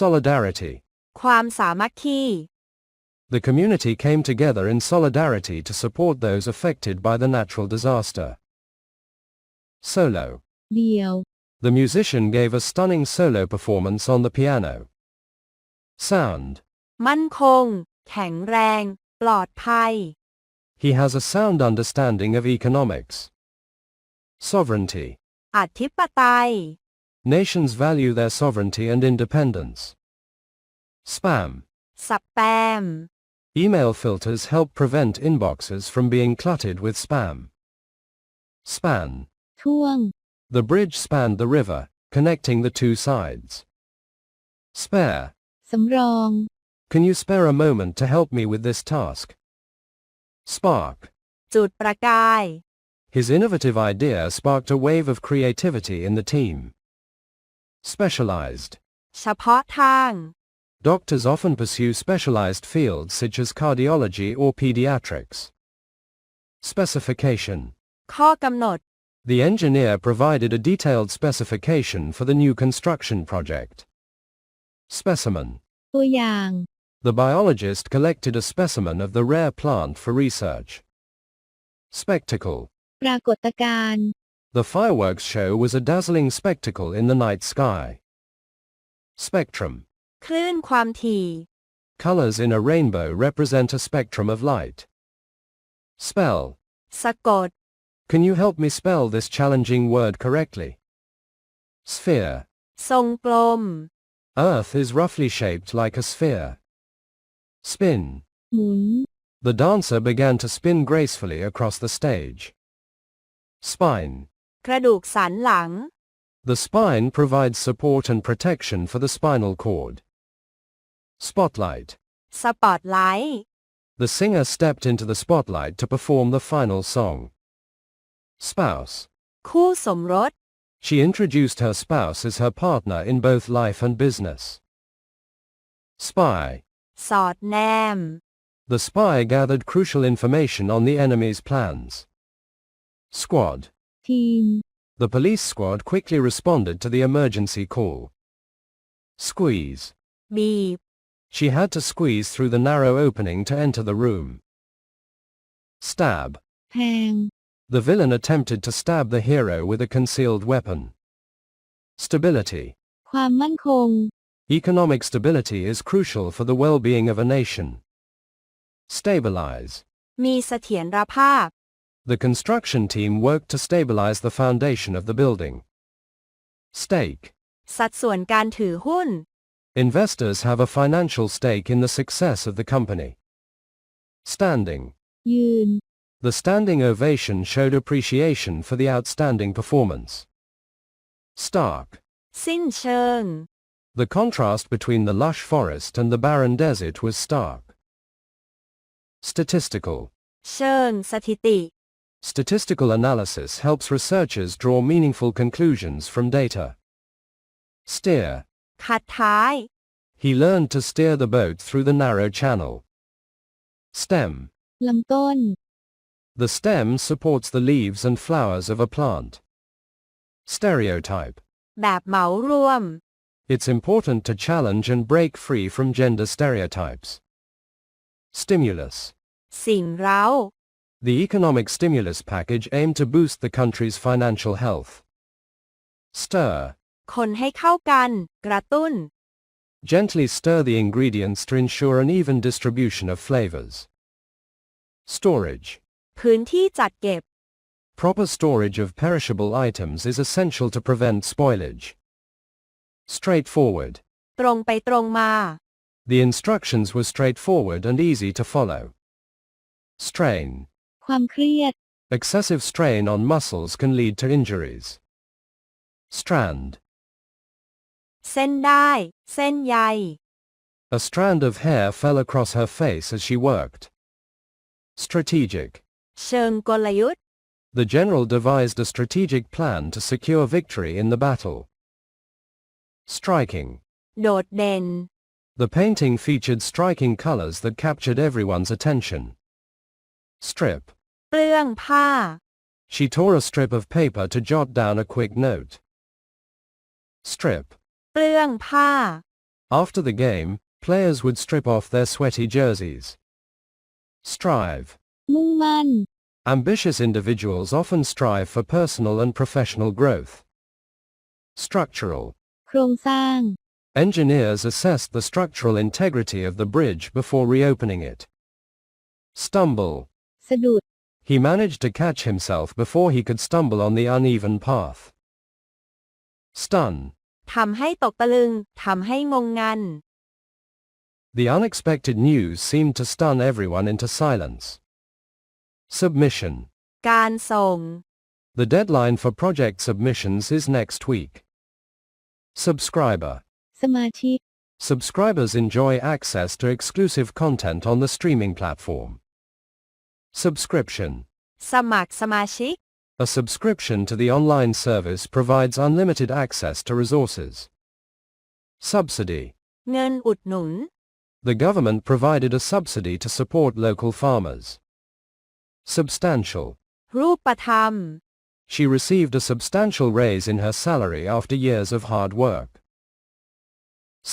Solidarity. ความสามัคคี The community came together in solidarity to support those affected by the natural disaster. Solo. เดี่ยว The musician gave a stunning solo performance on the piano. Sound. มั่นคง แข็งแรง ปลอดภัย He has a sound understanding of economics. Sovereignty. อธิปไตย Nations value their sovereignty and independence. Spam. สแปม Email filters help prevent inboxes from being cluttered with spam. Span. ท่วง The bridge spanned the river, connecting the two sides. Spare. สำรอง Can you spare a moment to help me with this task? Spark. จุดประกาย His innovative idea sparked a wave of creativity in the team. Specialized. เฉพาะทาง Doctors often pursue specialized fields such as cardiology or pediatrics. Specification. ข้อกำหนด The engineer provided a detailed specification for the new construction project. Specimen. ตัวอย่าง The biologist collected a specimen of the rare plant for research. Spectacle. ปรากฏการณ์ The fireworks show was a dazzling spectacle in the night sky. Spectrum. คลื่นความถี่ Colors in a rainbow represent a spectrum of light. Spell. สะกด Can you help me spell this challenging word correctly? Sphere. ทรงกลม Earth is roughly shaped like a sphere. Spin. หมุน The dancer began to spin gracefully across the stage. Spine. กระดูกสันหลัง The spine provides support and protection for the spinal cord. Spotlight. สปอตไลท์ The singer stepped into the spotlight to perform the final song. Spouse. คู่สมรส She introduced her spouse as her partner in both life and business. Spy. สอดแนม The spy gathered crucial information on the enemy's plans. Squad. ทีม The police squad quickly responded to the emergency call. Squeeze. บีบ She had to squeeze through the narrow opening to enter the room. Stab. แทง The villain attempted to stab the hero with a concealed weapon. Stability. ความมั่นคง Economic stability is crucial for the well-being of a nation. Stabilize. มีเสถียรภาพ The construction team worked to stabilize the foundation of the building. Stake. สัดส่วนการถือหุ้น Investors have a financial stake in the success of the company. Standing. ยืน The standing ovation showed appreciation for the outstanding performance. Stark. สิ้นเชิง The contrast between the lush forest and the barren desert was stark. Statistical. เชิงสถิติ Statistical analysis helps researchers draw meaningful conclusions from data. Steer. ขัดท้าย He learned to steer the boat through the narrow channel. Stem. ลำต้น The stem supports the leaves and flowers of a plant. Stereotype. แบบเหมารวม It's important to challenge and break free from gender stereotypes. Stimulus. สิ่งเร้า The economic stimulus package aimed to boost the country's financial health. Stir. คนให้เข้ากัน กระตุ้น Gently stir the ingredients to ensure an even distribution of flavors. Storage. พื้นที่จัดเก็บ Proper storage of perishable items is essential to prevent spoilage. Straightforward. ตรงไปตรงมา The instructions were straightforward and easy to follow. Strain. ความเครียด Excessive strain on muscles can lead to injuries. Strand. เส้นได้เส้นใย A strand of hair fell across her face as she worked. Strategic. เชิงกลยุทธ์ The general devised a strategic plan to secure victory in the battle. Striking. โดดเด่น The painting featured striking colors that captured everyone's attention. Strip. เปลื้องผ้า She tore a strip of paper to jot down a quick note. Strip. เปลื้องผ้า After the game, players would strip off their sweaty jerseys. Strive. มุ่งมั่น Ambitious individuals often strive for personal and professional growth. Structural. โครงสร้าง Engineers assessed the structural integrity of the bridge before reopening it. Stumble. สะดุด He managed to catch himself before he could stumble on the uneven path. Stun. ทำให้ตกตะลึงทำให้งงงัน The unexpected news seemed to stun everyone into silence. Submission. การส่ง The deadline for project submissions is next week. Subscriber. สมาชิก Subscribers enjoy access to exclusive content on the streaming platform. Subscription. สมัครสมาชิก A subscription to the online service provides unlimited access to resources. Subsidy. เงินอุดหนุน The government provided a subsidy to support local farmers. Substantial. รูปธรรม She received a substantial raise in her salary after years of hard work.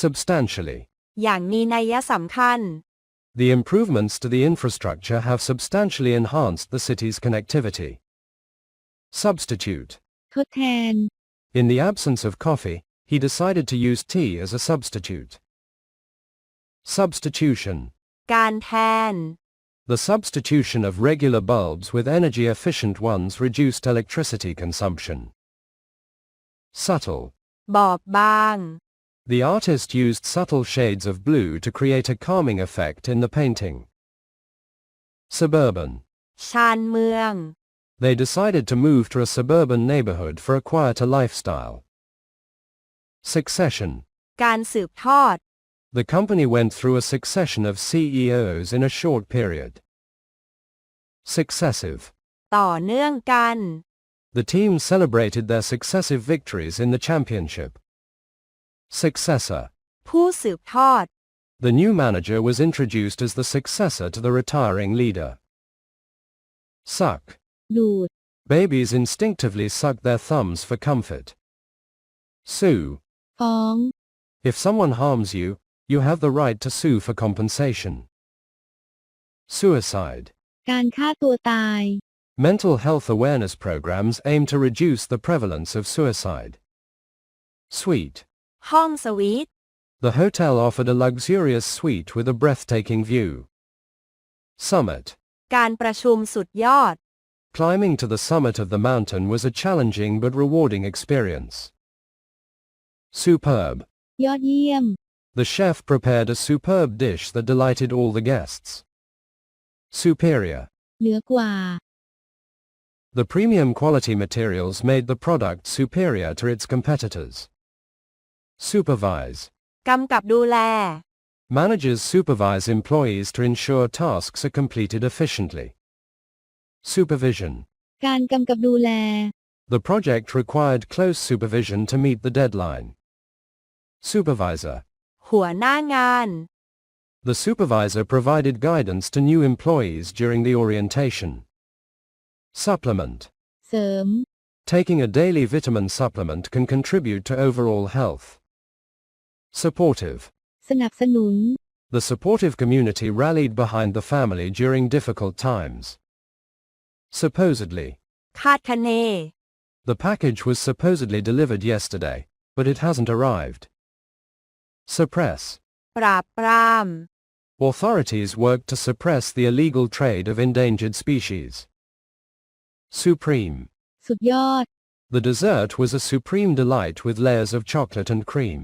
Substantially. อย่างมีนัยสำคัญ The improvements to the infrastructure have substantially enhanced the city's connectivity. Substitute. ทดแทน In the absence of coffee, he decided to use tea as a substitute. Substitution. การแทน The substitution of regular bulbs with energy-efficient ones reduced electricity consumption. Subtle. บอบบาง The artist used subtle shades of blue to create a calming effect in the painting. Suburban. ชานเมือง They decided to move to a suburban neighborhood for a quieter lifestyle. Succession. การสืบทอด The company went through a succession of CEOs in a short period. Successive. ต่อเนื่องกัน The team celebrated their successive victories in the championship. Successor. ผู้สืบทอด The new manager was introduced as the successor to the retiring leader. Suck. ดูด Babies instinctively suck their thumbs for comfort. Sue. ฟ้อง If someone harms you, you have the right to sue for compensation. Suicide. การฆ่าตัวตาย Mental health awareness programs aim to reduce the prevalence of suicide. Suite. ห้องสวีท The hotel offered a luxurious suite with a breathtaking view. Summit. การประชุมสุดยอด Climbing to the summit of the mountain was a challenging but rewarding experience. Superb. ยอดเยี่ยม The chef prepared a superb dish that delighted all the guests. Superior. เหนือกว่า The premium quality materials made the product superior to its competitors. Supervise. กำกับดูแล Managers supervise employees to ensure tasks are completed efficiently. Supervision. การกำกับดูแล The project required close supervision to meet the deadline. Supervisor. หัวหน้างาน The supervisor provided guidance to new employees during the orientation. Supplement. เสริม Taking a daily vitamin supplement can contribute to overall health. Supportive. สนับสนุน The supportive community rallied behind the family during difficult times. Supposedly. คาดคะเน The package was supposedly delivered yesterday, but it hasn't arrived. Suppress. ปราบปราม Authorities worked to suppress the illegal trade of endangered species. Supreme. สุดยอด The dessert was a supreme delight with layers of chocolate and cream.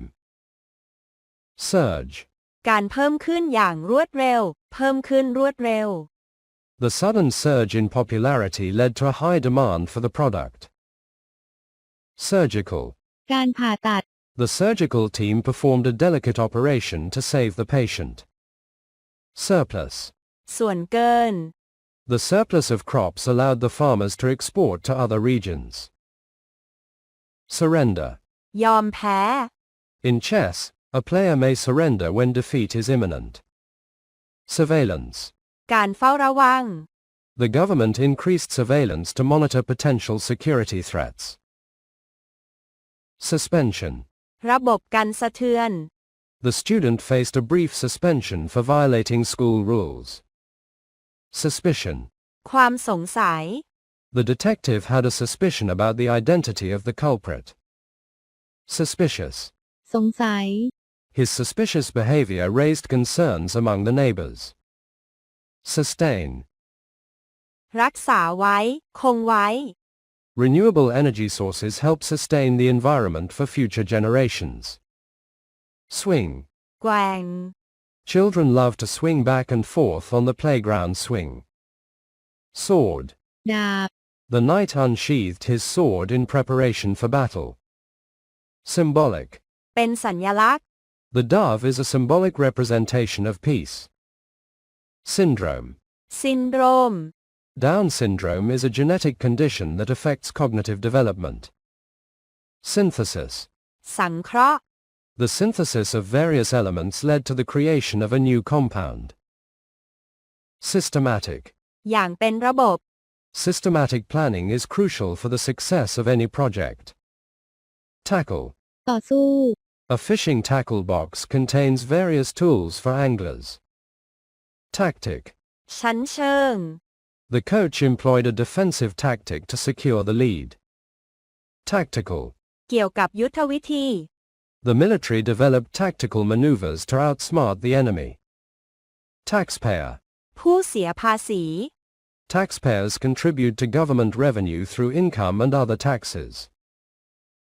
Surge. การเพิ่มขึ้นอย่างรวดเร็ว เพิ่มขึ้นรวดเร็ว The sudden surge in popularity led to a high demand for the product. Surgical. การผ่าตัด The surgical team performed a delicate operation to save the patient. Surplus. ส่วนเกิน The surplus of crops allowed the farmers to export to other regions. Surrender. ยอมแพ้ In chess, a player may surrender when defeat is imminent. Surveillance. การเฝ้าระวัง The government increased surveillance to monitor potential security threats. Suspension. ระบบกันสะเทือน The student faced a brief suspension for violating school rules. Suspicion. ความสงสัย The detective had a suspicion about the identity of the culprit. Suspicious. สงสัย His suspicious behavior raised concerns among the neighbors. Sustain. รักษาไว้ คงไว้ Renewable energy sources help sustain the environment for future generations. Swing. แกว่ง Children love to swing back and forth on the playground swing. Sword. ดาบ The knight unsheathed his sword in preparation for battle. Symbolic. เป็นสัญลักษณ์ The dove is a symbolic representation of peace. Syndrome. ซินโดรม Down syndrome is a genetic condition that affects cognitive development. Synthesis. สังเคราะห์ The synthesis of various elements led to the creation of a new compound. Systematic. อย่างเป็นระบบ Systematic planning is crucial for the success of any project. Tackle. ต่อสู้ A fishing tackle box contains various tools for anglers. Tactic. ชั้นเชิง The coach employed a defensive tactic to secure the lead. Tactical. เกี่ยวกับยุทธวิธี The military developed tactical maneuvers to outsmart the enemy. Taxpayer. ผู้เสียภาษี Taxpayers contribute to government revenue through income and other taxes.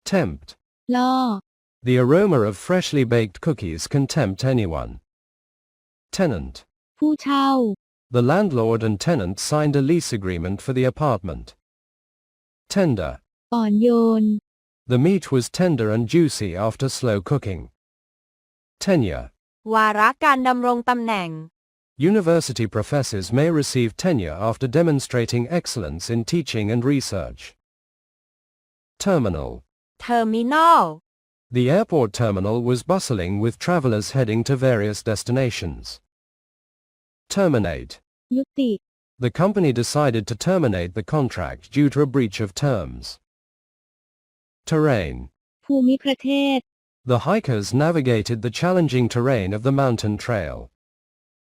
Tempt. ล่อ The aroma of freshly baked cookies can tempt anyone. Tenant. ผู้เช่า The landlord and tenant signed a lease agreement for the apartment. Tender. อ่อนโยน The meat was tender and juicy after slow cooking. Tenure. วาระการดำรงตำแหน่ง University professors may receive tenure after demonstrating excellence in teaching and research. Terminal. เทอร์มินอล The airport terminal was bustling with travelers heading to various destinations. Terminate. ยุติ The company decided to terminate the contract due to a breach of terms. Terrain. ภูมิประเทศ The hikers navigated the challenging terrain of the mountain trail.